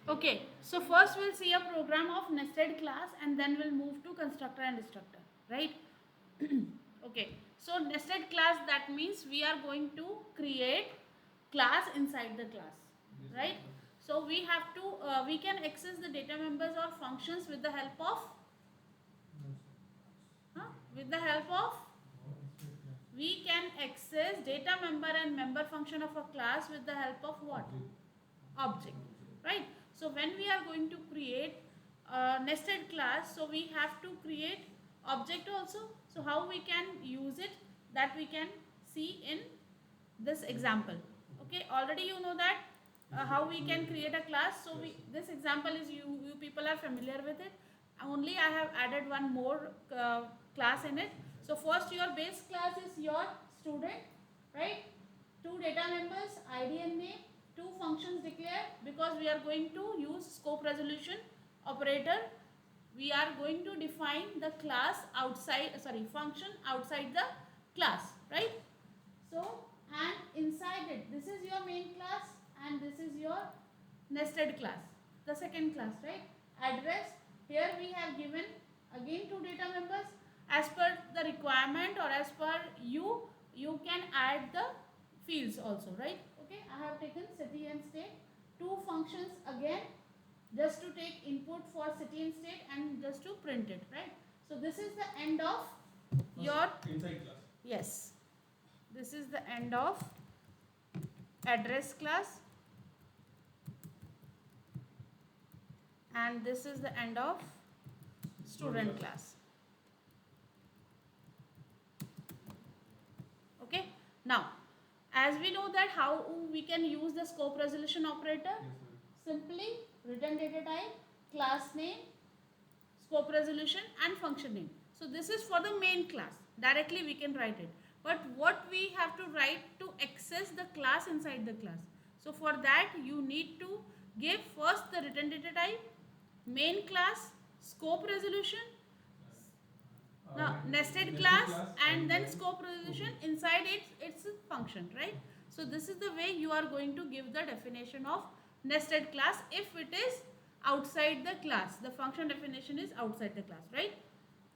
Okay, so first we'll see a program of nested class and then we'll move to constructor and destructor, right? Okay, so nested class, that means we are going to create class inside the class, right? So we have to, we can access the data members or functions with the help of, with the help of, we can access data member and member function of a class with the help of what? Object, right? So when we are going to create a nested class, so we have to create object also. So how we can use it, that we can see in this example. Okay, already you know that how we can create a class. So we, this example is, you people are familiar with it. Only I have added one more class in it. So first, your base class is your student, right? Two data members, id and name, two functions declared, because we are going to use scope resolution operator. We are going to define the class outside, sorry, function outside the class, right? So, and inside it, this is your main class and this is your nested class, the second class, right? Address, here we have given again two data members. As per the requirement or as per you, you can add the fields also, right? Okay, I have taken city and state, two functions again, just to take input for city and state and just to print it, right? So this is the end of your inside class. Yes, this is the end of address class and this is the end of student class. Okay, now as we know that how we can use the scope resolution operator, simply return data type, class name, scope resolution and function name. So this is for the main class, directly we can write it. But what we have to write to access the class inside the class? So for that you need to give first the return data type, main class, scope resolution, now nested class, and then scope resolution, inside it's a function, right? So this is the way you are going to give the definition of nested class if it is outside the class. The function definition is outside the class, right?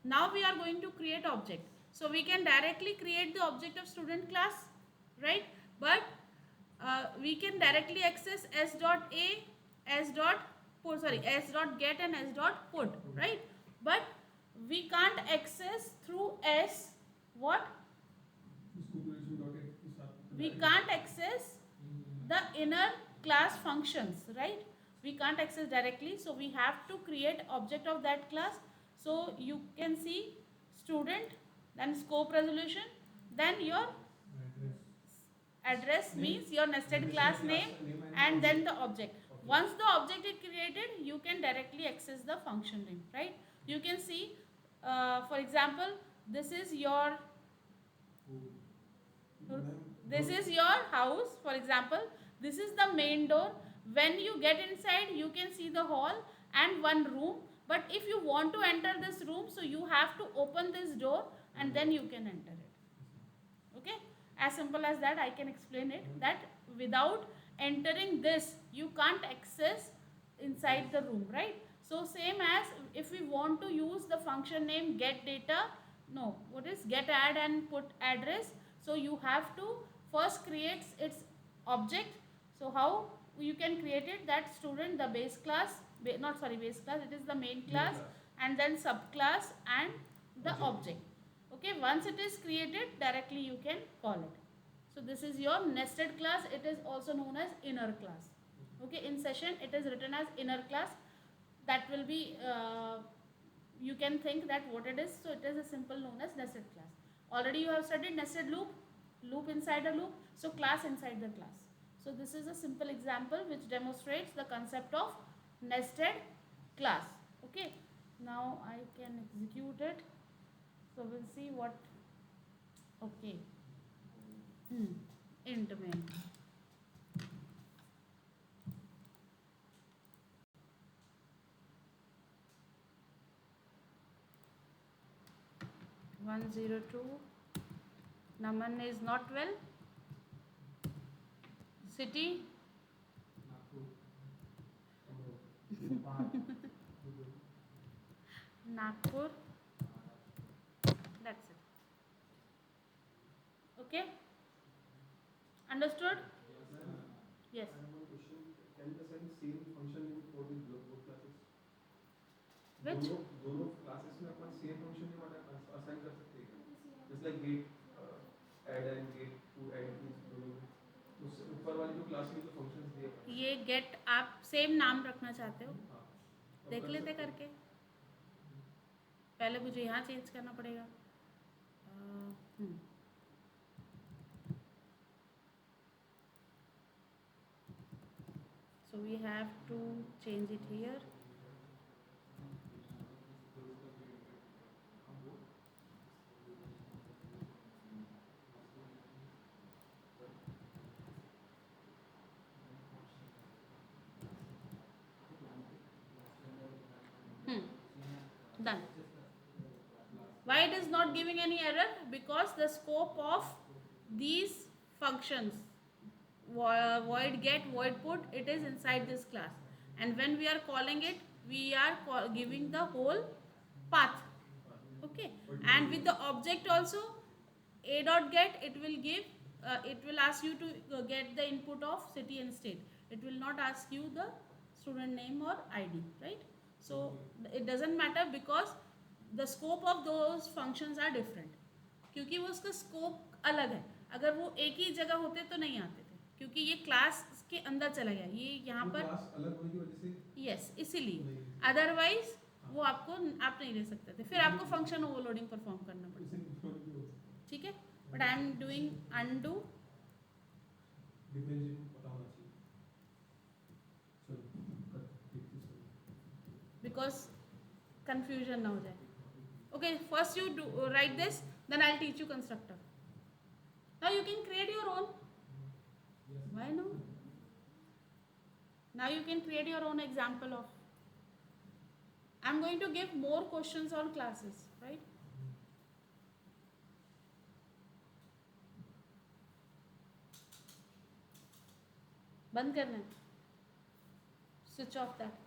Now we are going to create object. So we can directly create the object of student class, right? But we can directly access s dot a, s dot put, sorry, s dot get and s dot put, right? But we can't access through s what? We can't access the inner class functions, right? We can't access directly, so we have to create object of that class. So you can see student, then scope resolution, then your address means your nested class name, and then the object. Once the object is created, you can directly access the function name, right? You can see, for example, this is your house, for example. This is the main door. When you get inside, you can see the hall and one room. But if you want to enter this room, so you have to open this door and then you can enter it. Okay, as simple as that. I can explain it, that without entering this you can't access inside the room, right? So same as if we want to use the function name get data, no, what is get add and put address, so you have to first create its object. So how you can create it, that student, the base class, not sorry base class, it is the main class, and then subclass and the object. Okay, once it is created, directly you can call it. So this is your nested class. It is also known as inner class. Okay, in session it is written as inner class. That will be, you can think that what it is. So it is a simple known as nested class. Already you have studied nested loop, loop inside a loop. So class inside the class. So this is a simple example which demonstrates the concept of nested class. Okay, now I can execute it. So we'll see what, okay, int main. 102. Naman is not well. City. Nagpur. That's it. Okay? Understood? Yes. I have one question. Can we assign same function name for the both classes? Which? दोनों classes में अपन same function name assign कर सकते हैं क्या? Just like gate add and gate to add दोनों में उस ऊपर वाली जो क्लास में जो functions दिए अपन ये get आप सेम नाम रखना चाहते हो? हाँ देख लेते करके। पहले मुझे यहाँ चेंज करना पड़ेगा। So we have to change it here. Done. Why it is not giving any error? Because the scope of these functions, void get, void put, it is inside this class, and when we are calling it, we are giving the whole path. Okay, and with the object also, a dot get, it will give, it will ask you to get the input of city and state. It will not ask you the student name or id, right? So it doesn't matter because the scope of those functions are different. क्योंकि वो उसका scope अलग है. अगर वो एक ही जगह होते तो नहीं आते थे, क्योंकि ये क्लास के अंदर चला गया, ये यहाँ पर क्लास अलग होने की वजह से यस, इसीलिए. अदरवाइज वो आपको आप नहीं ले सकते थे, फिर आपको फंक्शन ओवरलोडिंग परफॉर्म करना पड़ता. ठीक है, but I am doing undo because confusion ना हो जाए. Okay, first you do write this, then I'll teach you constructor. Now you can create your own. Why no? Now you can create your own example of. I'm going to give more questions on classes, right? बंद करना है. Switch off that.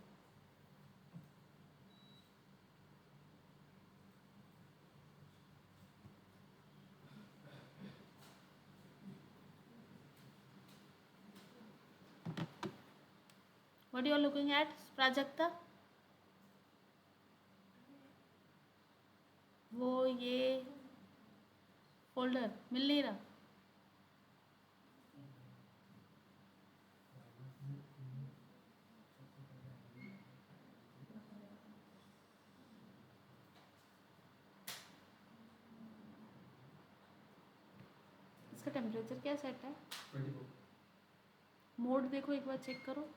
What you are looking at, Prajakta? वो ये folder मिल नहीं रहा. इसका temperature क्या set है? 24. मोड देखो एक बार, चेक करो.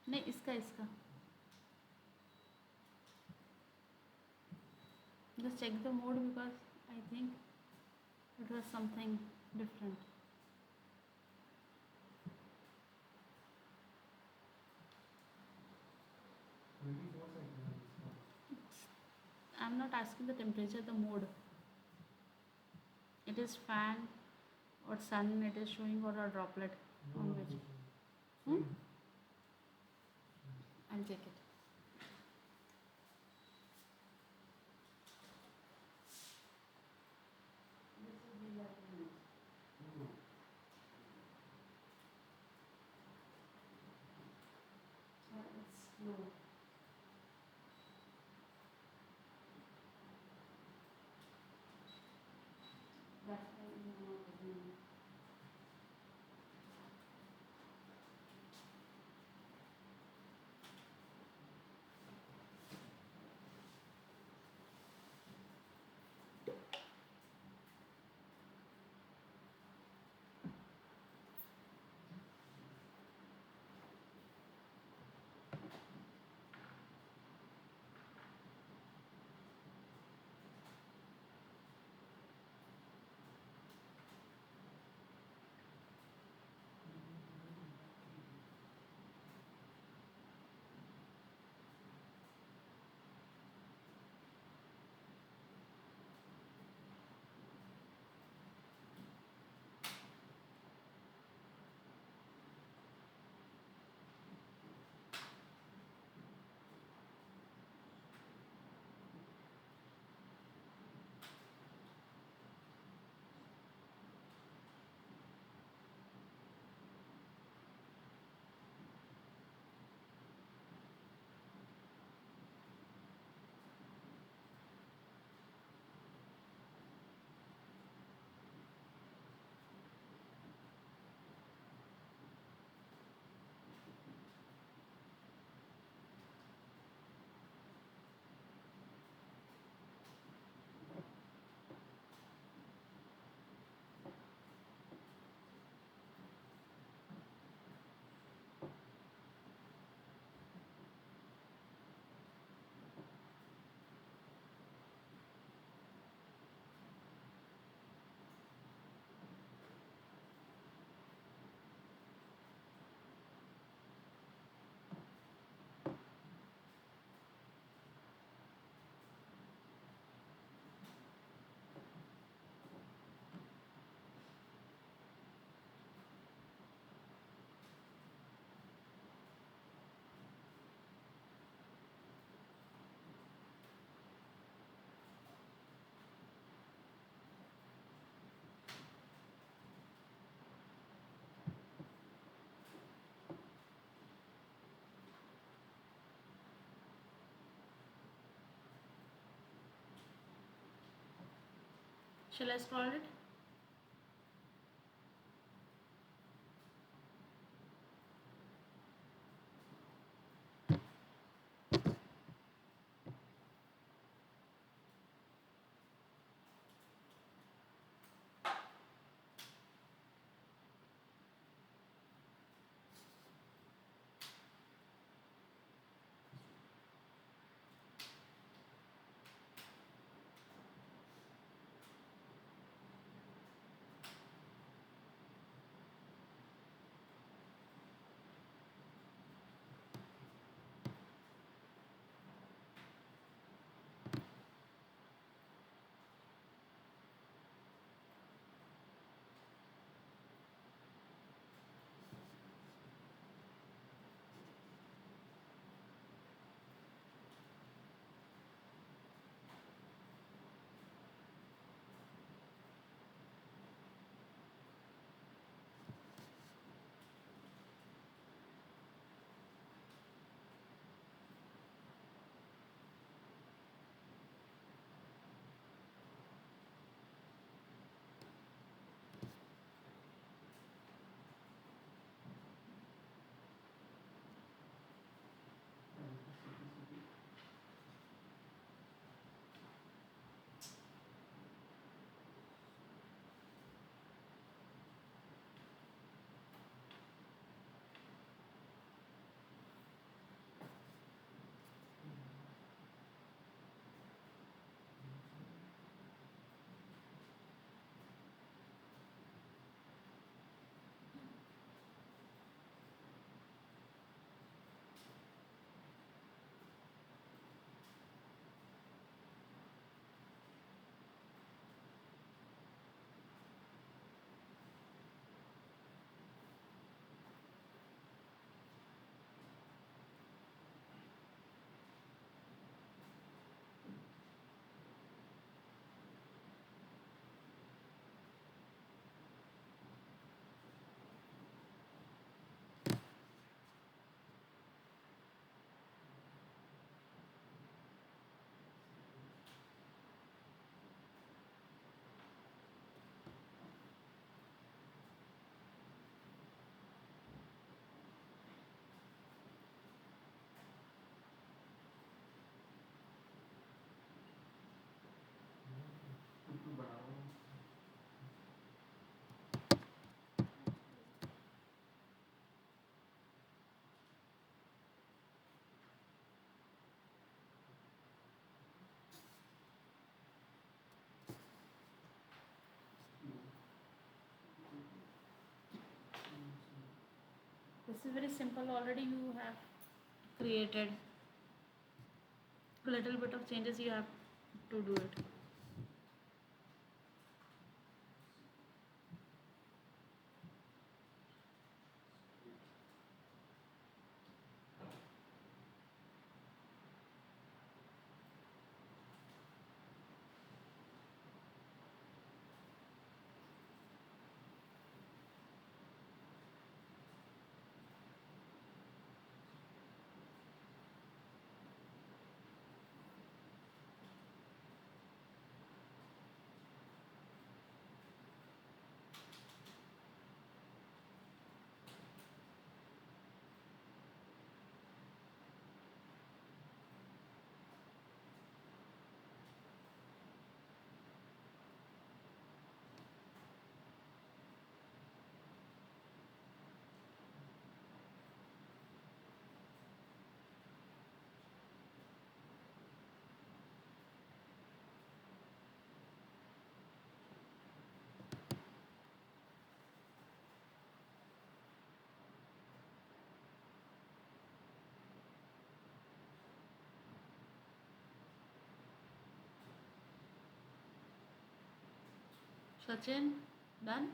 नहीं, इसका just check the mode because I think it was something different. I'm not asking the temperature, the mode. It is fan or sun, it is showing, or a droplet on which. I'll check it. No. That's why I'm not opening it. Shall I scroll it? This is very simple. Already you have created a little bit of changes. You have to do it. Sachin, done?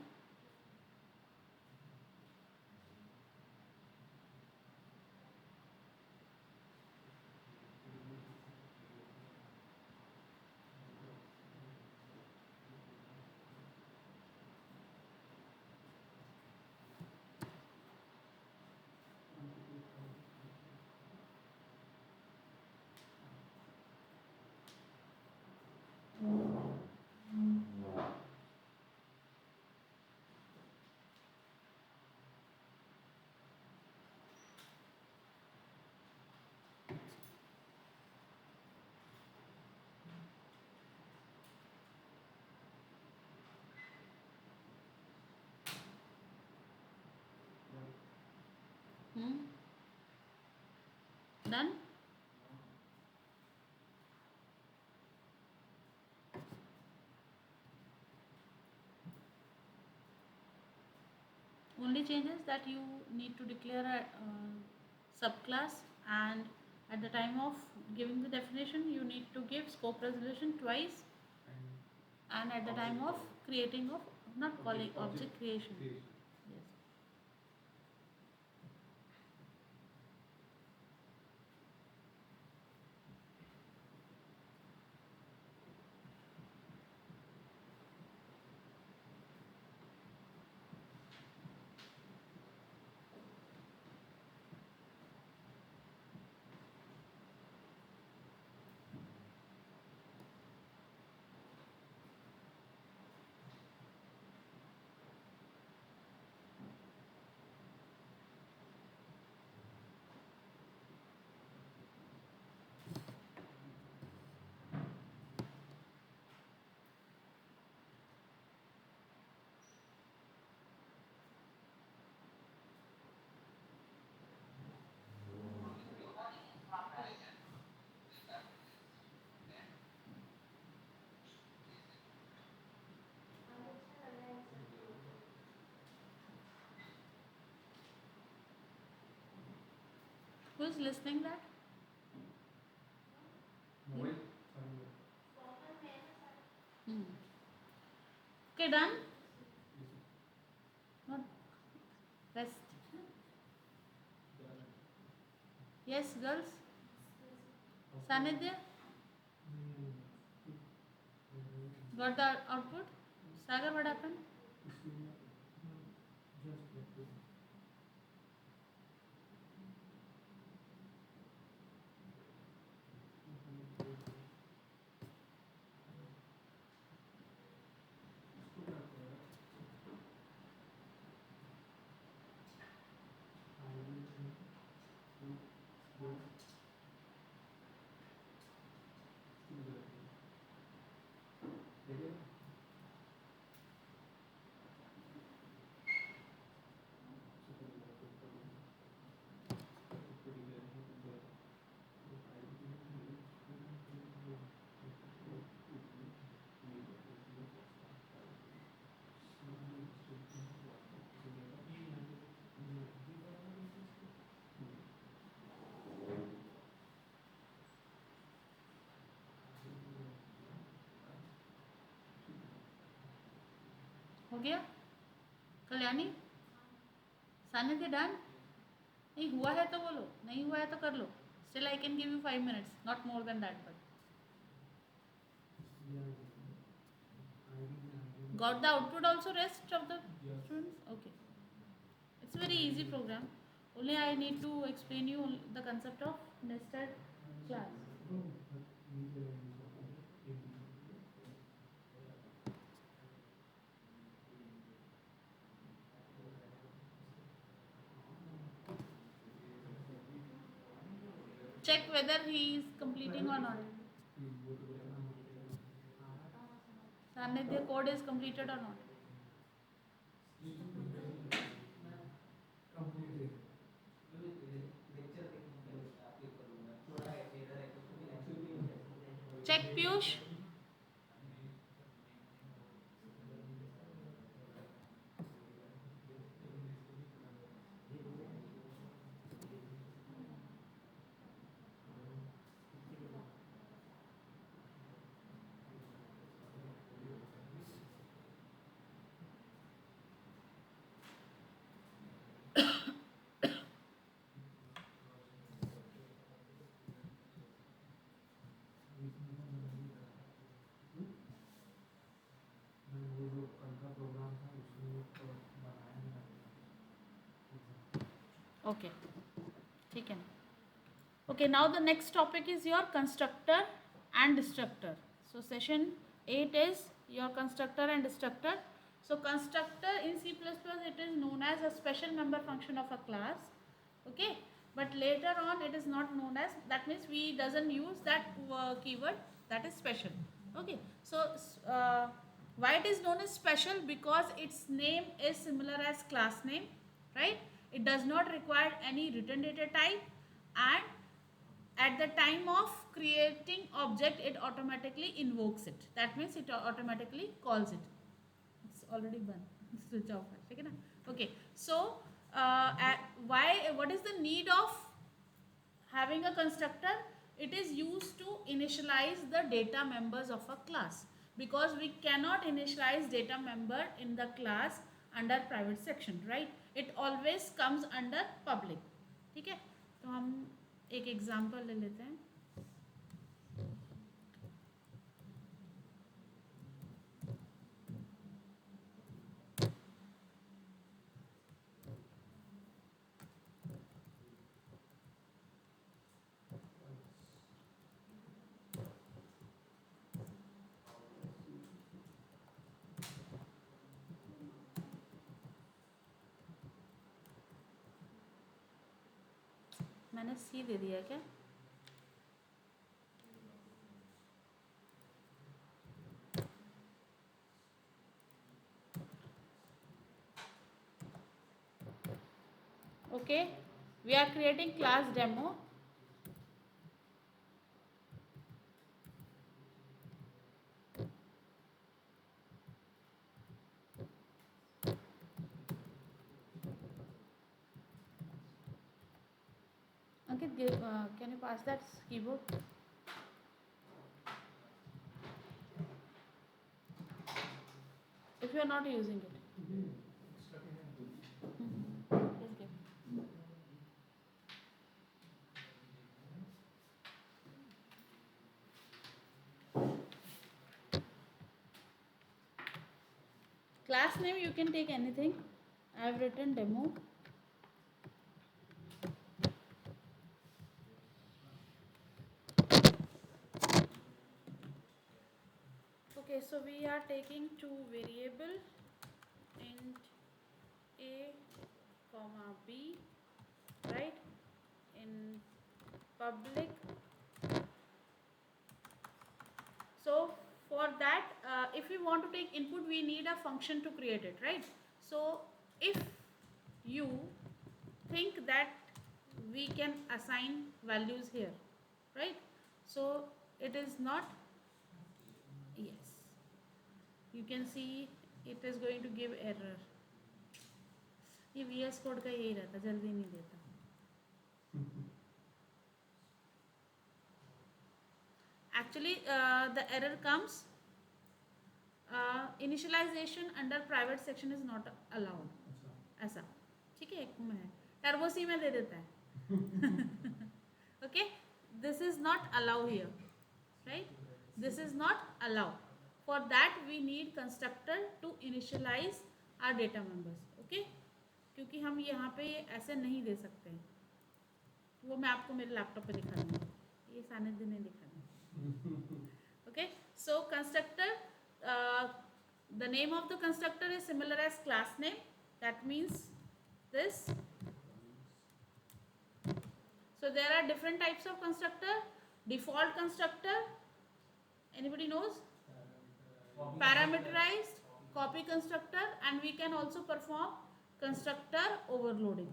Hmm? Done? Only changes that you need to declare a subclass, and at the time of giving the definition you need to give scope resolution twice, and at the time of creating of not calling object creation. Yes. Who is listening that? Mobile. Hmm. Okay, done? Not rest. Yes, girls? Sanidhya? Got the output? Sagar, what happened? हो गया? कल्याणी? सानिध्य done? नहीं हुआ है तो बोलो, नहीं हुआ है तो कर लो. Still I can give you 5 minutes, not more than that. But got the output also, rest of the students? Okay. It's a very easy program. Only I need to explain you the concept of nested class. Check whether he is completing or not. Sanidhya code is completed or not. Check Piyush. Okay. ठीक है. Okay, now the next topic is your constructor and destructor. So session 8 is your constructor and destructor. So constructor in C++ it is known as a special member function of a class. Okay, but later on it is not known as, that means we doesn't use that keyword, that is special. Okay, so why it is known as special? Because its name is similar as class name, right? It does not require any written data type, and at the time of creating object it automatically invokes it. That means it automatically calls it. It's already burned. Switch off है, ठीक है ना? Okay. So what is the need of having a constructor? It is used to initialize the data members of a class, because we cannot initialize data member in the class under private section, right? It always comes under public. ठीक है, तो हम एक example ले लेते हैं. मैंने सी दे दिया क्या? Okay, we are creating class demo. Ankit, can you pass that keyboard? If you are not using it. Just give. Class name you can take anything. I have written demo. Okay, so we are taking two variable, int a comma b, right, in public. So for that, if we want to take input, we need a function to create it, right? So if you think that we can assign values here, right? So it is not, yes, you can see it is going to give error. ये VS code का यही रहता, जल्दी नहीं देता. Actually the error comes, initialization under private section is not allowed. ऐसा, ठीक है, एक में है, टर्बो सी में दे देता है. Okay, this is not allow here, right? This is not allow. For that we need constructor to initialize our data members. Okay, क्योंकि हम यहाँ पे ऐसे नहीं दे सकते हैं. वो मैं आपको मेरे लैपटॉप पे दिखा दूँगी, ये सानिध्य ने दिखा दूँगी. Okay, so constructor, the name of the constructor is similar as class name. That means this. So there are different types of constructor. Default constructor, anybody knows? Parameterized, copy constructor, and we can also perform constructor overloading,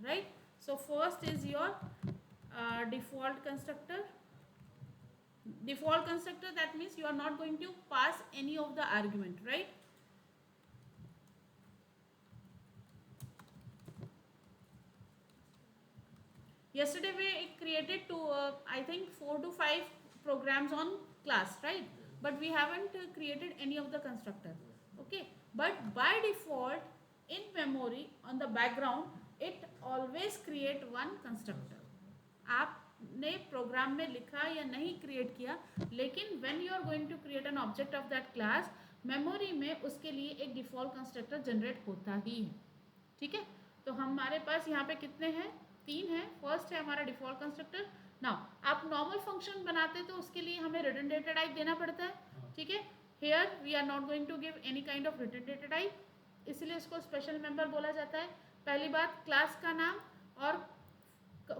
right? So first is your default constructor. Default constructor, that means you are not going to pass any of the argument, right? Yesterday we created I think 4 to 5 programs on class, right? But we haven't created any of the constructor. Okay, but by default in memory on the background it always create one constructor. आपने programme में लिखा या नहीं create किया, लेकिन when you are going to create an object of that class, memory में उसके लिए एक डिफॉल्ट कंस्ट्रक्टर जनरेट होता ही है. ठीक है, तो हमारे पास यहाँ पे कितने हैं? 3 है. फर्स्ट है हमारा डिफॉल्ट कंस्ट्रक्टर. नाउ आप नॉर्मल फंक्शन बनाते तो उसके लिए हमें रिटर्न डेटा टाइप देना पड़ता है. ठीक है, here we are not going to give any kind of return data type, इसलिए इसको स्पेशल मेंबर बोला जाता है. पहली बात, क्लास का नाम और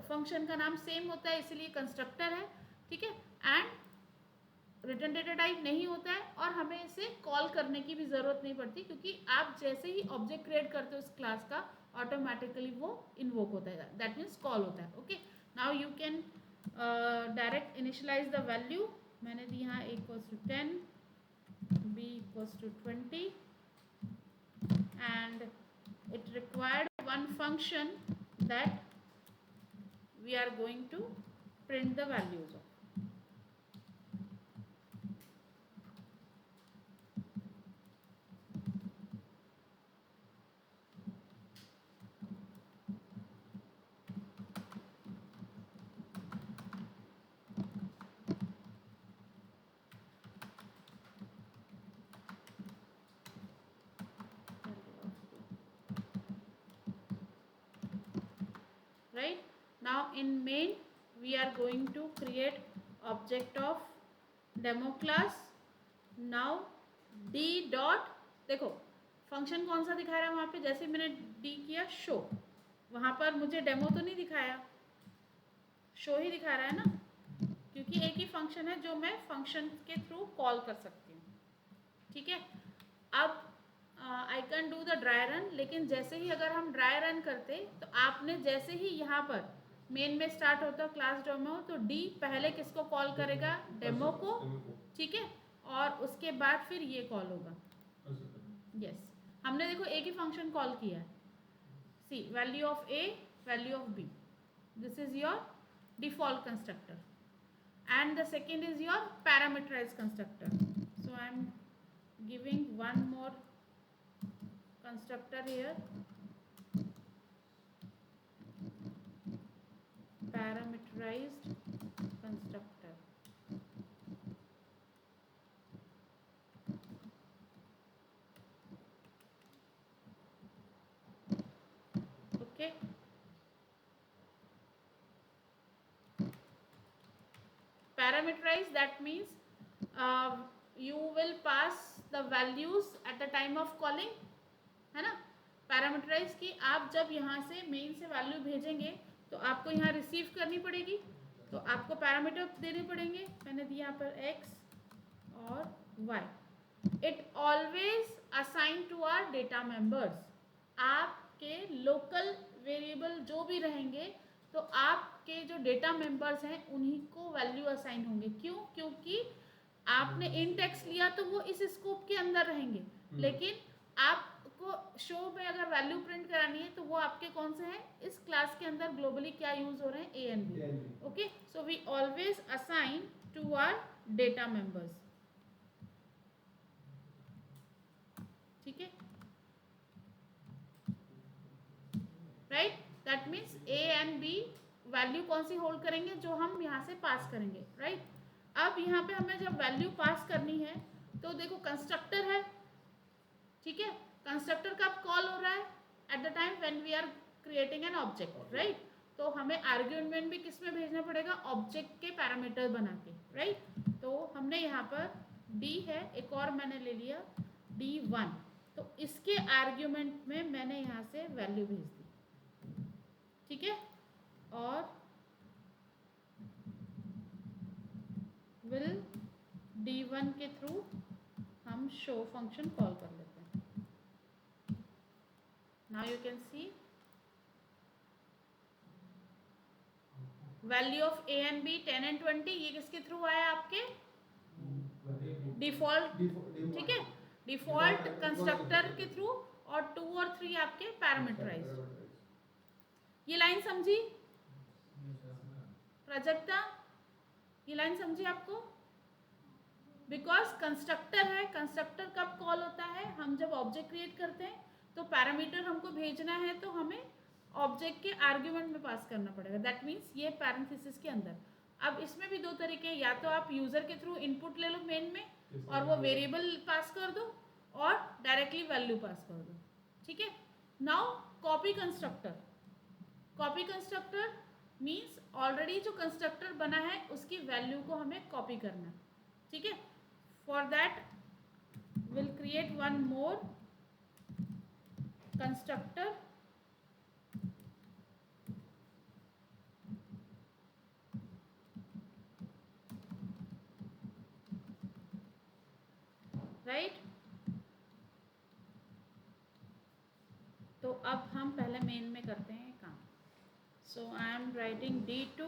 फंक्शन का नाम सेम होता है, इसलिए कंस्ट्रक्टर है. ठीक है, एंड रिटर्न डेटा टाइप नहीं होता है और हमें इसे कॉल करने की भी ज़रूरत नहीं पड़ती, क्योंकि आप जैसे ही ऑब्जेक्ट क्रिएट करते हो उस क्लास का, ऑटोमेटिकली वो इन्वोक होता है, दैट मीन्स कॉल होता है. Okay, now you can direct initialize the value. मैंने दी यहाँ a equals to 10, b equals to 20 and it required one function that we are going to print the values of. Right, now in main we are going to create object of demo class. now d dot, देखो function कौन सा दिखा रहा है वहाँ पे, जैसे मैंने d किया शो, वहाँ पर मुझे डेमो तो नहीं दिखाया, शो ही दिखा रहा है ना, क्योंकि एक ही फंक्शन है जो मैं फंक्शन के थ्रू कॉल कर सकती हूँ. ठीक है, अब I can do the dry run, लेकिन जैसे ही अगर हम ड्राई रन करते तो आपने जैसे ही यहाँ पर मेन में स्टार्ट होता क्लास डेमो, तो डी पहले किसको कॉल करेगा, डेमो को. ठीक है, और उसके बाद फिर ये कॉल होगा. यस, हमने देखो एक ही फंक्शन कॉल किया है. See value of A, value of B, this is your default constructor and the second is your parameterized constructor. So I am giving one more constructor here, parameterized constructor. Okay, parameterized, that means you will pass the values at the time of calling, है ना. Parameterise की आप जब यहाँ से main से value भेजेंगे तो आपको यहाँ रिसीव करनी पड़ेगी, तो आपको पैरामीटर देने पड़ेंगे. मैंने दिया यहाँ पर x और y. It always assign to our data members. आपके लोकल वेरिएबल जो भी रहेंगे तो आपके जो डेटा मेंबर्स हैं उन्हीं को वैल्यू असाइन होंगे. क्यों? क्योंकि आपने इंट एक्स लिया तो वो इस स्कोप के अंदर रहेंगे, लेकिन आपको शो में अगर वैल्यू प्रिंट करानी है तो वो आपके कौन से हैं, इस क्लास के अंदर ग्लोबली क्या यूज हो रहे हैं, A and B. Okay, so we always assign to our data members. ठीक है, right, that means A and B value कौन सी होल्ड करेंगे, जो हम यहाँ से पास करेंगे. राइट, अब यहाँ पे हमें जब वैल्यू पास करनी है तो देखो कंस्ट्रक्टर है. ठीक है, कंस्ट्रक्टर कब कॉल हो रहा है, at the time when we are creating an object. Right, तो हमें आर्ग्यूमेंट भी किस में भेजना पड़ेगा, ऑब्जेक्ट के पैरामीटर बना के. राइट, तो हमने यहाँ पर डी है, एक और मैंने ले लिया d1, तो इसके आर्ग्यूमेंट में मैंने यहाँ से वैल्यू भेज दी. ठीक है, और विल d1 के थ्रू हम शो फंक्शन कॉल कर लेते हैं. Now you can see value of A and B 10 and 20, ये किसके थ्रू आया, आपके डिफॉल्ट. ठीक है, डिफॉल्ट कंस्ट्रक्टर के थ्रू, और 2 और 3 आपके पैरामीटराइज्ड. ये लाइन समझी प्राजक्ता, ये लाइन समझी आपको. बिकॉज कंस्ट्रक्टर है, कंस्ट्रक्टर कब कॉल होता है, हम जब ऑब्जेक्ट क्रिएट करते हैं तो पैरामीटर हमको भेजना है तो हमें ऑब्जेक्ट के आर्ग्यूमेंट में पास करना पड़ेगा. दैट मीन्स ये पैरेंथेसिस के अंदर. अब इसमें भी दो तरीके हैं, या तो आप यूजर के थ्रू इनपुट ले लो मेन में और वो वेरिएबल पास कर दो, और डायरेक्टली वैल्यू पास कर दो. ठीक है, now copy constructor. Copy constructor means already जो कंस्ट्रक्टर बना है उसकी वैल्यू को हमें कॉपी करना है. ठीक है, for that will create one more constructor. Right, तो अब हम पहले सो आई एम राइटिंग D2.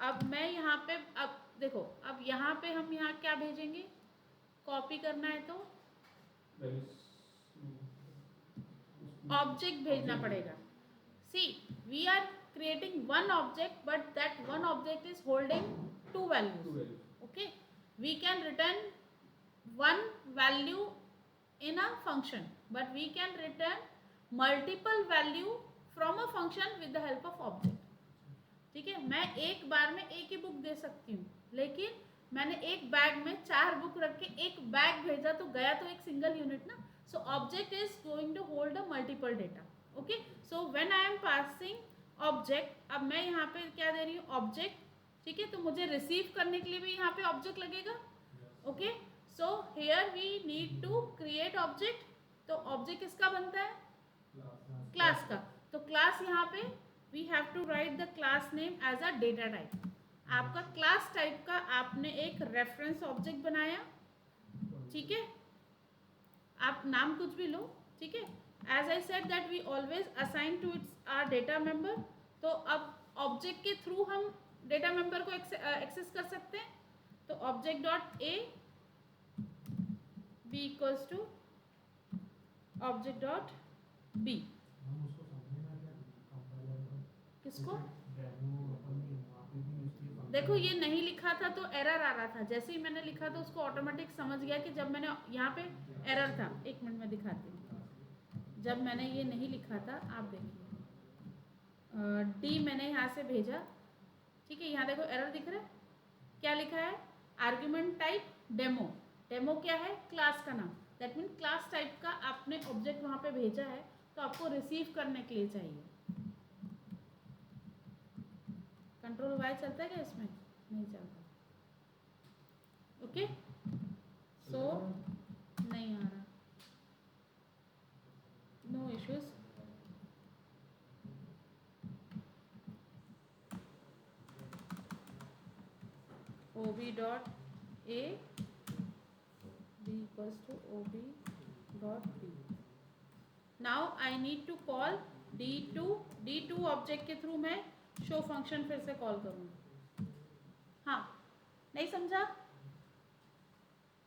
अब मैं यहाँ पे, अब देखो, अब यहाँ पे हम यहाँ क्या भेजेंगे, कॉपी करना है तो ऑब्जेक्ट भेजना पड़ेगा. See, we are creating one object, but that one object is holding two values. Okay, we can return one value in a function, but we can return multiple value from a function with the help of object. ठीक है, मैं एक बार में एक ही book दे सकती हूँ, लेकिन मैंने एक बैग में 4 बुक रख के एक बैग भेजा तो गया तो एक सिंगल यूनिट ना. So object is going to hold a multiple data. Okay, so when I am passing object, अब मैं यहाँ पे क्या दे रही हूँ, ऑब्जेक्ट. ठीक है, तो मुझे रिसीव करने के लिए भी यहाँ पे ऑब्जेक्ट लगेगा. Okay, so here we need to create object. तो ऑब्जेक्ट किसका बनता है, क्लास का. तो क्लास यहाँ पे we have to write the class name as a data type. आपका क्लास टाइप का आपने एक रेफरेंस ऑब्जेक्ट बनाया. ठीक है, आप नाम कुछ भी लो. ठीक है, as I said that we always assign to its our data member. तो अब ऑब्जेक्ट के थ्रू हम डेटा मेंबर को एक्सेस कर सकते हैं. तो object dot A B equals to object dot B. किसको, देखो ये नहीं लिखा था तो एरर आ रहा था. जैसे ही मैंने लिखा तो उसको ऑटोमेटिक समझ गया कि जब मैंने यहाँ पे एरर था. एक मिनट में दिखाती हूँ. जब मैंने ये नहीं लिखा था, आप देखिए, डी मैंने यहाँ से भेजा. ठीक है, यहाँ देखो एरर दिख रहा है. क्या लिखा है, आर्ग्यूमेंट टाइप डेमो. डेमो क्या है, क्लास का नाम. दैट मीन क्लास टाइप का आपने ऑब्जेक्ट वहाँ पे भेजा है, तो आपको रिसीव करने के लिए चाहिए. कंट्रोल वाई चलता है क्या इसमें, नहीं चलता. ओके, सो नहीं आ रहा, no issues. OB dot A B equals to OB dot B. Now I need to call D2. D2 object के थ्रू मैं शो फंक्शन फिर से कॉल करूँगी. हाँ, नहीं समझा.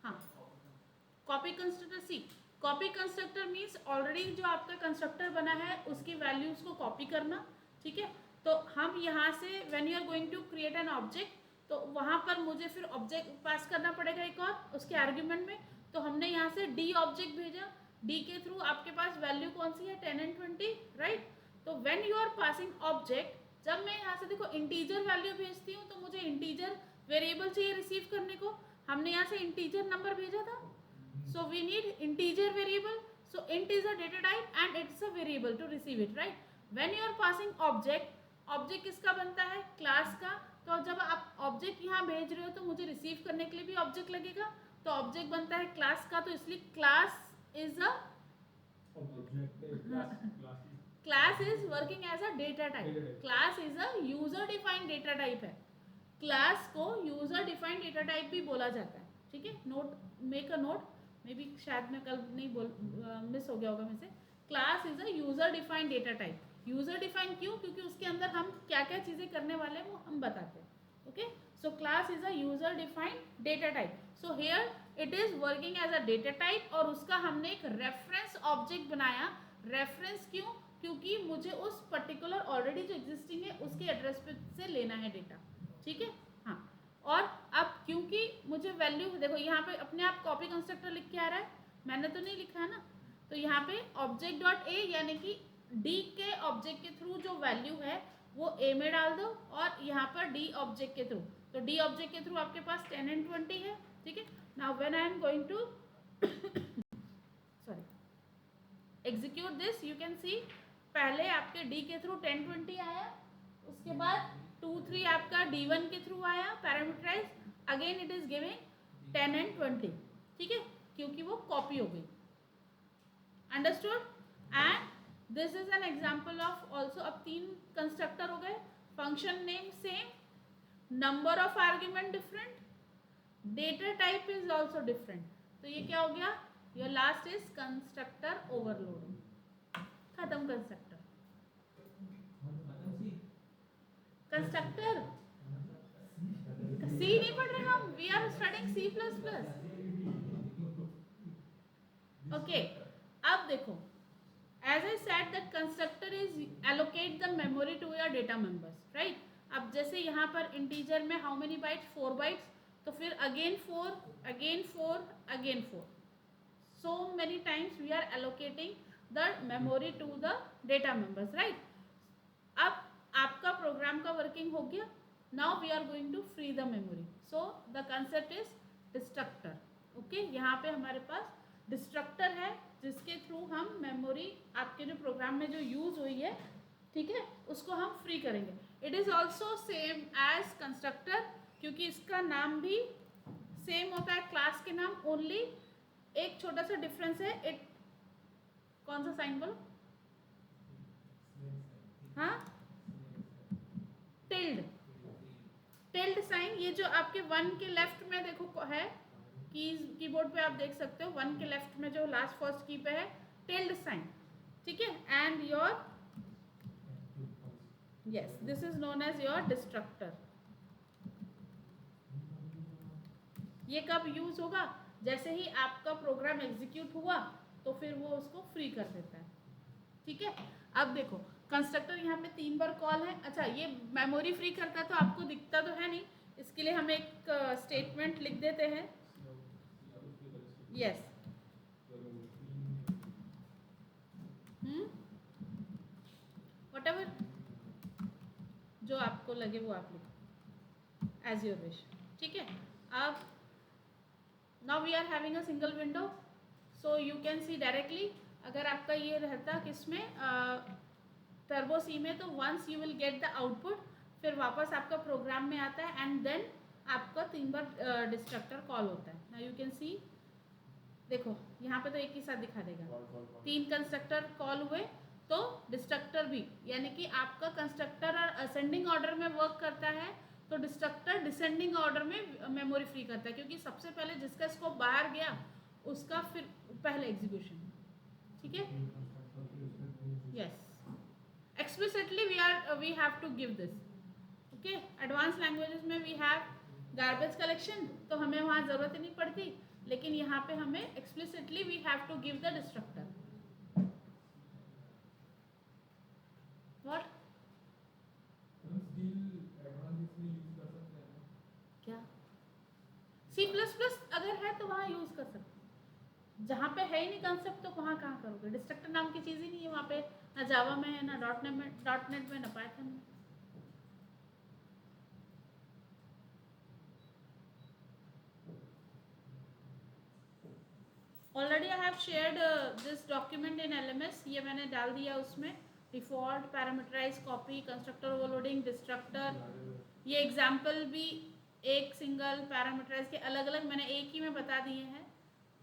हाँ, कॉपी कंस्ट्रक्टर. सी, कॉपी कंस्ट्रक्टर मीन्स ऑलरेडी जो आपका कंस्ट्रक्टर बना है उसकी वैल्यूज को कॉपी करना. ठीक है, तो हम यहाँ से when you are going to create an object, तो वहाँ पर मुझे फिर ऑब्जेक्ट पास करना पड़ेगा एक और उसके आर्ग्यूमेंट में. तो हमने यहाँ से डी ऑब्जेक्ट भेजा. डी के थ्रू आपके पास वैल्यू कौन सी है, 10 and 20, राइट. तो when you are passing object, जब मैं यहाँ से देखो इंटीजर वैल्यू भेजती हूँ तो मुझे इंटीजर वेरिएबल चाहिए रिसीव करने को. हमने यहाँ से इंटीजर नंबर भेजा था, so we need integer variable. So int is a data type and it's a variable to receive it, right. When you are passing object, object किसका बनता है, क्लास का. तो जब आप ऑब्जेक्ट यहाँ भेज रहे हो तो मुझे रिसीव करने के लिए भी ऑब्जेक्ट लगेगा. तो ऑब्जेक्ट बनता है क्लास का, तो इसलिए class is a class is working as a data type. Class is a user defined data type है. क्लास को यूजर डिफाइंड डेटा टाइप भी बोला जाता है. ठीक है, note, make a note. Maybe शायद मैं कल नहीं मिस हो गया होगा मुझसे. Class is a user defined data type. User define क्यों, क्योंकि उसके अंदर हम क्या क्या चीज़ें करने वाले हैं वो हम बताते हैं. Okay, so class is a user defined data type. So here it is working as a data type, और उसका हमने एक रेफरेंस ऑब्जेक्ट बनाया. रेफरेंस क्यों, क्योंकि मुझे उस पर्टिकुलर ऑलरेडी जो एग्जिस्टिंग है उसके एड्रेस पे से लेना है डेटा. ठीक है, हाँ. और अब क्योंकि मुझे वैल्यू, देखो यहाँ पे अपने आप कॉपी कंस्ट्रक्टर लिख के आ रहा है, मैंने तो नहीं लिखा है ना. तो यहाँ पे ऑब्जेक्ट डॉट ए यानी कि डी के ऑब्जेक्ट के थ्रू जो वैल्यू है वो ए में डाल दो, और यहाँ पर डी ऑब्जेक्ट के थ्रू. तो डी ऑब्जेक्ट के थ्रू आपके पास 10 and 20 है. ठीक है, now when I am going to sorry execute this, you can see पहले आपके डी के थ्रू 10 20 आया, उसके बाद 2 3 आपका D1 के थ्रू आया parameterize. Again it is giving 10 and 20. ठीक है, क्योंकि वो कॉपी हो गई. Understood. And this is an example of also. अब 3 कंस्ट्रक्टर हो गए. Function name same, number of argument different, data type is also different. तो ये क्या हो गया, your last is constructor overloading. खत्म कंस्ट्रक्टर. कंस्ट्रक्टर सी नहीं पढ़ रहे हम, we are studying C plus plus. Okay, अब देखो, as I said that constructor is allocate the memory to your data members, right? अब जैसे यहाँ पर इंटीजर में how many bytes, 4 bytes, तो फिर again 4, again 4, again 4, so many times we are allocating the memory to the data members, right? अब आपका programme का वर्किंग हो गया, now we are going to free the memory, so the concept is destructor. Okay, यहाँ पे हमारे पास destructor है जिसके थ्रू हम मेमोरी आपके जो प्रोग्राम में जो यूज़ हुई है, ठीक है, उसको हम फ्री करेंगे. It is also same as constructor, क्योंकि इसका नाम भी सेम होता है क्लास के नाम, ओनली एक छोटा सा डिफरेंस है. इट कौन सा साइन बोलो? हाँ, टिल्ड. टिल्ड साइन, ये जो आपके 1 के लेफ्ट में देखो है, कीबोर्ड पे आप देख सकते हो 1 के लेफ्ट में जो लास्ट फर्स्ट की पे है, टिल्ड साइन, ठीक है. And your, yes, this is known as your destructor. ये कब यूज होगा? जैसे ही आपका प्रोग्राम एग्जीक्यूट हुआ तो फिर वो उसको फ्री कर देता है, ठीक है. अब देखो, कंस्ट्रक्टर यहाँ पे 3 बार कॉल है. अच्छा, ये मेमोरी फ्री करता है तो आपको दिखता तो है नहीं, इसके लिए हम एक स्टेटमेंट लिख देते हैं. यस, वट एवर जो आपको लगे वो आप लिखो, एज योर विश, ठीक है. अब now we are having a single window, so you can see directly. अगर आपका ये रहता किसमें, टर्बो सी में, तो once you will get the output, फिर वापस आपका प्रोग्राम में आता है एंड देन आपका 3 बार डिस्ट्रक्टर कॉल होता है. नाउ यू कैन सी, देखो यहाँ पे तो एक ही साथ दिखा देगा, 3 कंस्ट्रक्टर कॉल हुए तो डिस्ट्रक्टर भी, यानी कि आपका कंस्ट्रक्टर असेंडिंग ऑर्डर में वर्क करता है, तो डिस्ट्रक्टर डिसेंडिंग ऑर्डर में मेमोरी फ्री करता है, क्योंकि सबसे पहले जिसका स्कोप बाहर गया उसका फिर पहले एग्जीक्यूशन, ठीक है. Yes, explicitly we have to give this. Okay, advance languages में वी हैव गार्बेज कलेक्शन, तो हमें वहाँ ज़रूरत ही नहीं पड़ती, लेकिन यहाँ पे हमें explicitly we have to give the destructor. What? क्या? C++ अगर है तो वहाँ यूज कर सकते हैं. जहाँ पे है ही नहीं कंसेप्ट तो वहाँ कहाँ करोगे? डिस्ट्रक्टर नाम की चीज़ ही नहीं है वहाँ पे, ना जावा में है, ना डॉट नेट में, ना पाइथन में. Already I have shared this document in LMS, ये मैंने डाल दिया उसमें. Default, parameterize, copy, constructor overloading, destructor, ये एग्जाम्पल भी एक सिंगल पैरामीटराइज के अलग अलग मैंने एक ही में बता दिए हैं,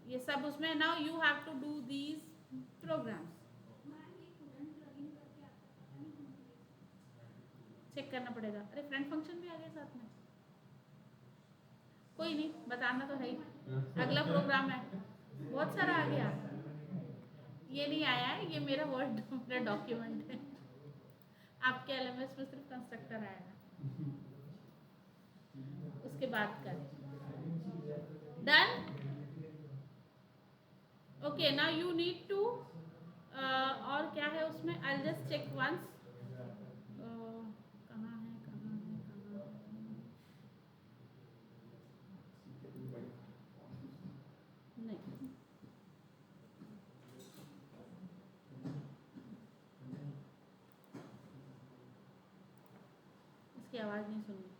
ये सब उसमें. Now you have to do these programs. Check करना पड़ेगा. अरे फ्रेंड फंक्शन भी आ गया साथ में, कोई नहीं, बताना तो है ही. अगला प्रोग्राम है, बहुत सारा आ गया. ये नहीं आया है, ये मेरा वर्ड मेरा डॉक्यूमेंट है. आपके LMS में सिर्फ कंस्ट्रक्टर आएगा, उसके बाद कर. Done. Okay, now you need to, और क्या है उसमें, I will just check once. कहाँ है, कहाँ है, कहाँ है? नहीं, इसकी आवाज़ नहीं सुनी.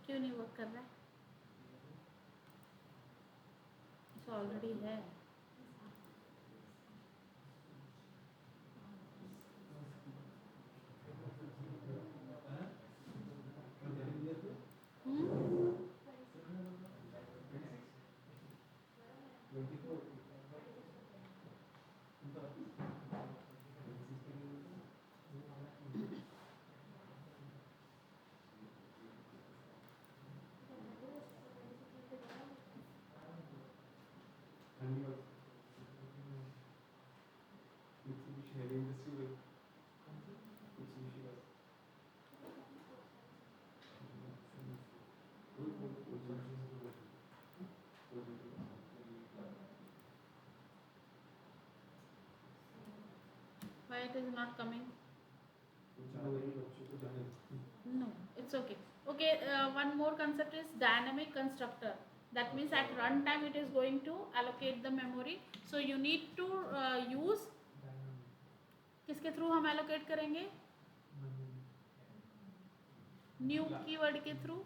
क्यों नहीं वर्क कर रहा है? ऑलरेडी है. it is not coming? No, it's okay. Okay, one more concept is dynamic constructor. That means at runtime it is going to allocate the memory. So you need to use, किसके through हम allocate करेंगे? New keyword के through.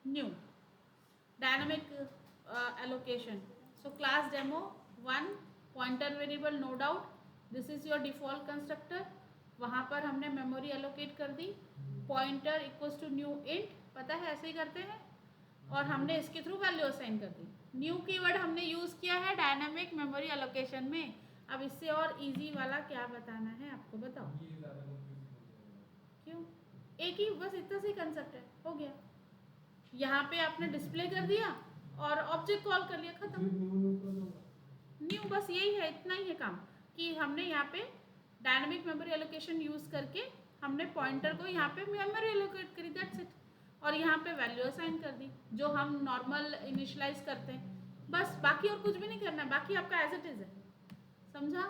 New dynamic allocation. So class demo 1 pointer variable, no doubt this is your default constructor. वहाँ पर हमने memory allocate कर दी. Pointer equals to new int, पता है ऐसे ही करते हैं. और हमने इसके थ्रू वैल्यू असाइन कर दी. न्यू कीवर्ड हमने यूज़ किया है डायनामिक मेमोरी एलोकेशन में. अब इससे और इजी वाला क्या बताना है आपको, बताओ. क्यों? एक ही बस इतना सी कंसेप्ट है, हो गया. यहाँ पे आपने डिस्प्ले कर दिया और ऑब्जेक्ट कॉल कर लिया, खत्म. न्यू बस यही है, इतना ही है काम कि हमने यहाँ पे डायनामिक मेमोरी एलोकेशन यूज़ करके हमने पॉइंटर को यहाँ पे मेमोरी एलोकेट करी, दैट्स इट. और यहाँ पे वैल्यू असाइन कर दी जो हम नॉर्मल इनिशियलाइज करते हैं. बस बाकी और कुछ भी नहीं करना है, बाकी आपका एज इट इज़ है. समझा?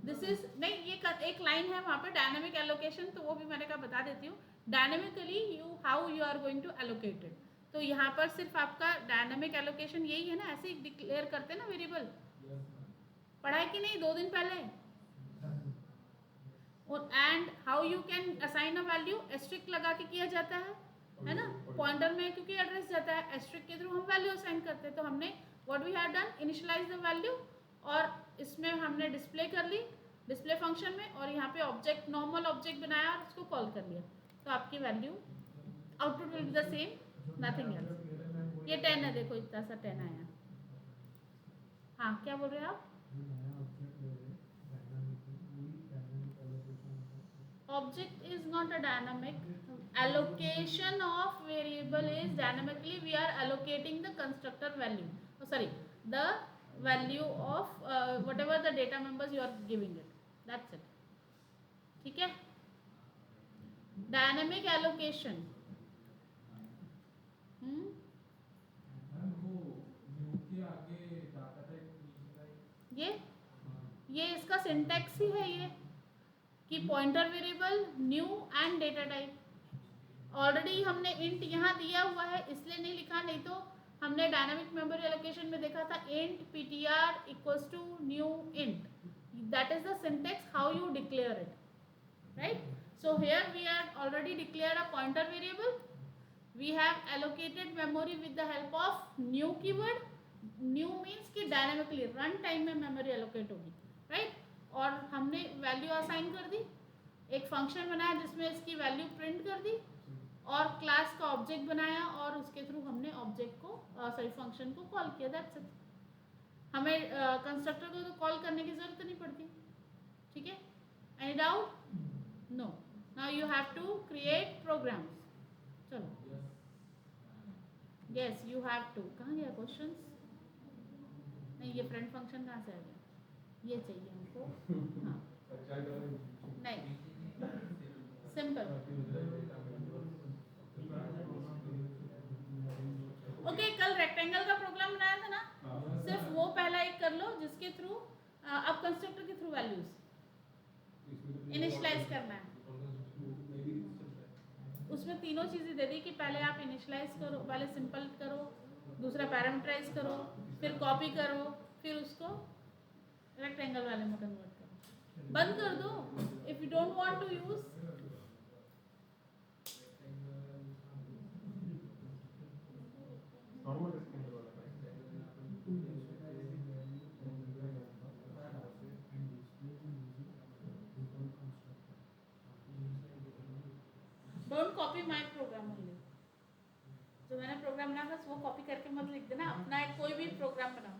दिस इज नहीं, ये एक लाइन है वहाँ पे डायनामिक एलोकेशन, तो वो भी मैंने कहा बता देती हूँ. Dynamically how you are going to allocate it. तो यहाँ पर सिर्फ आपका डायनामिक एलोकेशन यही है ना, ऐसे ही डिक्लेयर करते हैं ना वेरिएबल. पढ़ा है कि नहीं 2 दिन पहले? And how you can assign a value, asterisk लगा के किया जाता है ना. पॉइंटर में क्योंकि एड्रेस जाता है, एस्ट्रिक के थ्रू हम वैल्यू असाइन करते हैं. तो हमने what we have done, initialize the value और इसमें हमने डिस्प्ले कर ली डिस्प्ले फंक्शन में, और यहाँ पे ऑब्जेक्ट नॉर्मल ऑब्जेक्ट बनाया और उसको कॉल कर लिया. तो आपकी value output will be the same, nothing else. ये 10 है, देखो इतना सा 10 आया. हाँ, क्या बोल रहे हैं आप? Object is not a dynamic. Allocation of variable is dynamically we are allocating the constructor value. Oh, sorry, the value of whatever the data members you are giving it. That's it. ठीक है? Dynamic allocation. ये इसका syntax ही है ये कि pointer variable new and data type. Already हमने int यहाँ दिया हुआ है इसलिए नहीं लिखा, नहीं तो हमने डायनामिक मेमोरी एलोकेशन में देखा था int ptr equals to new int. That is the syntax how you declare it, right. So here we are already declare a pointer variable. We have allocated memory with the help of new keyword. New means कि dynamically run time में memory allocate होगी, right. और हमने value assign कर दी, एक function बनाया जिसमें इसकी वैल्यू प्रिंट कर दी, और क्लास का ऑब्जेक्ट बनाया और उसके थ्रू हमने ऑब्जेक्ट को फंक्शन को कॉल किया. That's it. हमें कंस्ट्रक्टर को तो कॉल करने की जरूरत नहीं पड़ती. ठीक है? Any doubt? No. Now you have to create programs. चलो. Yes, you have to. कहाँ गया क्वेश्चन? नहीं, ये फ्रेंड फंक्शन कहाँ से आ गया? ये चाहिए हमको. हाँ, नहीं, सिंपल. ओके, कल रेक्टेंगल का प्रोग्राम बनाया था ना, सिर्फ वो पहला एक कर लो जिसके थ्रू अब कंस्ट्रक्टर के थ्रू वैल्यूज इनिशियलाइज करना है. उसमें तीनों चीज़ें दे दी कि पहले आप इनिशियलाइज करो, पहले सिंपल करो, दूसरा पैरामीटराइज करो, फिर कॉपी करो, फिर उसको रेक्टेंगल वाले में कन्वर्ट करो. बंद कर दो if you don't want to use. Normal rectangle वाला don't copy my program only. जो मैंने प्रोग्राम बनाया बस वो कॉपी करके मत लिख देना. अपना एक कोई भी प्रोग्राम बनाओ.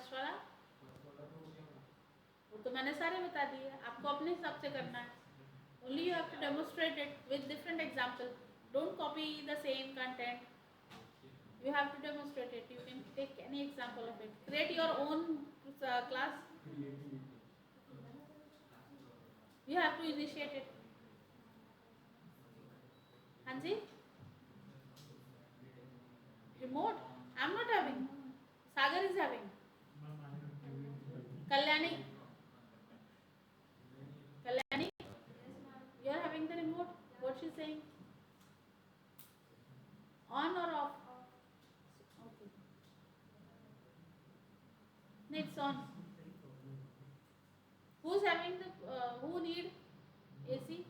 फर्स्ट वाला वो तो मैंने सारे बता दिए, आपको अपने हिसाब से करना है. Only you have to demonstrate it with different example. Don't copy the same content. You have to demonstrate it. You can take any example of it. Create your own class. You have to initiate it. Hanji? Remote? I'm not having. Sagar is having. Kalyani? Kalyani? You are having the remote? What she's saying? On or off? Okay. It's on. Who's having the, who need AC?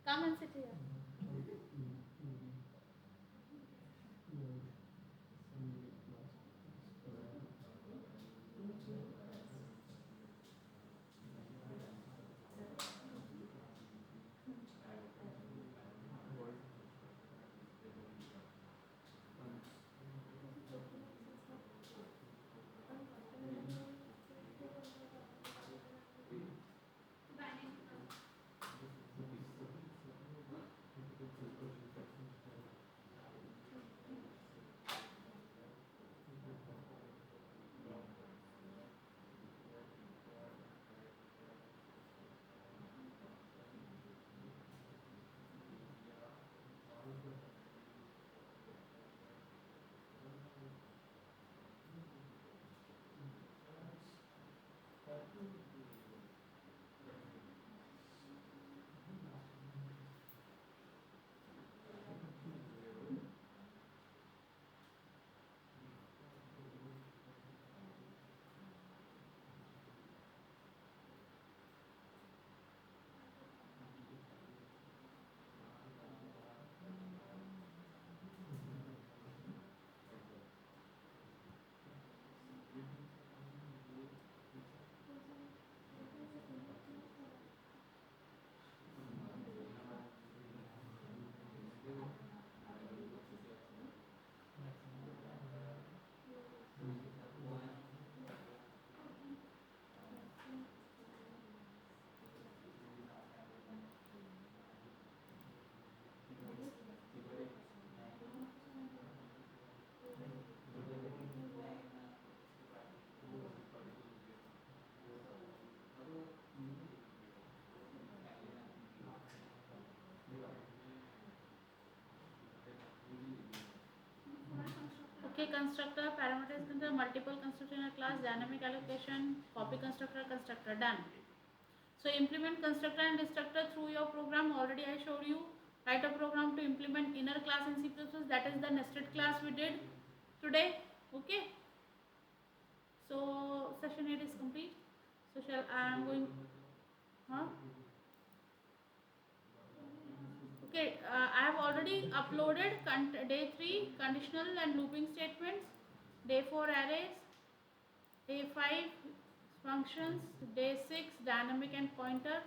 Come and sit here. Okay, constructor, parameters constructor, multiple constructor in a class, dynamic allocation, copy constructor, constructor, done. So implement constructor and destructor through your program. Already I showed you. Write a program to implement inner class in C++. That is the nested class we did today. Okay. So session 8 is complete. So I am going. Huh? Okay, I have already uploaded day 3 conditional and looping statements, day 4 arrays, day 5 functions, day 6 dynamic and pointer,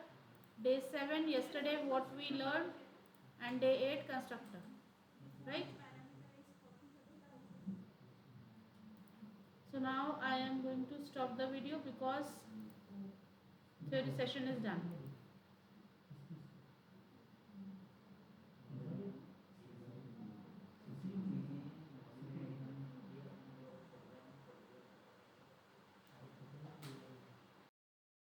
day 7 yesterday what we learned, and day 8 constructor, right? So now I am going to stop the video because theory session is done.